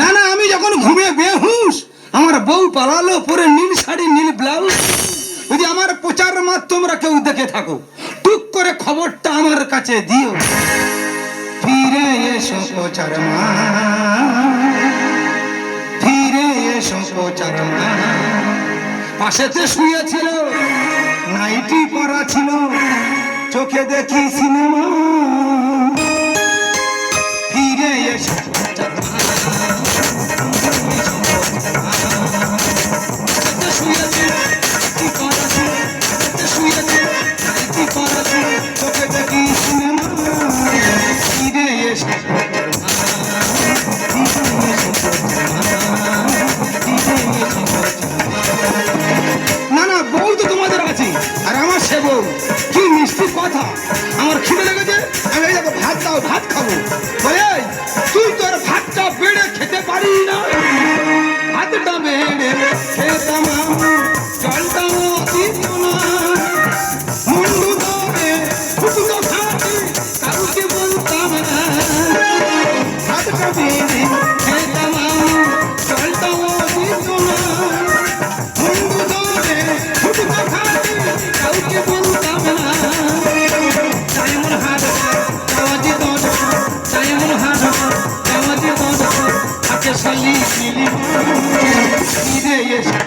না না, আমি যখন ঘুমিয়ে বেহুশ আমার বউ পালালো পরে নীল শাড়ি নীল ব্লাউজ। যদি আমার প্রচার মাধ্যমরা কেউ দেখে থাকো, টুক করে খবরটা আমার কাছে দিও। ফিরে এসো প্রচার মা, ফিরে এসো প্রচার মা। পাশেতে শুয়েছিল, নাইটি পরা ছিল, চোখে দেখি সিনেমা। ফিরে এসো প্রচার মা, চোখে দেখি সিনেমা। ফিরে এসো না না, বউ তো তোমাদের আছে আর আমার সে বউ। কি মিষ্টি কথা, আমার খিদে লেগেছে, আমি এই দেখো ভাত দাও, ভাত খাবো। বলে তুই তোর ভাতটা বেড়ে খেতে পারি না? ভাতটা বেড়ে খেতাম, জলটাও দিত না। মুন্ডু ধরে ফুটুটো খাতি কাউকে বলতাম না। ভাতটা বেড়ে খেতাম, জলটাও দিত না। মুন্ডু ধরে ফুটুটো খাতি কাউকে বলতাম না। ডায়মন্ড হাট আওয়াজে দশ, ডায়মন্ড হাট আওয়াজে দশ, হাতে শালি মিলি ফিরে এসে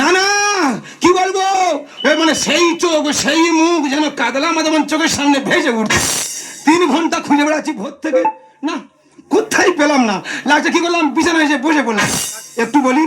না না, কি বলবো, মানে সেই চোখ সেই মুখ যেন কাদলা মাদমন চোখের সামনে ভেসে উঠছে। 3 ঘন্টা খুঁজে বেড়াচ্ছি ভোর থেকে, না কোথায় পেলাম না। লাগছে কি করলাম, বিছানায় এসে বসে পড়লাম। একটু বলি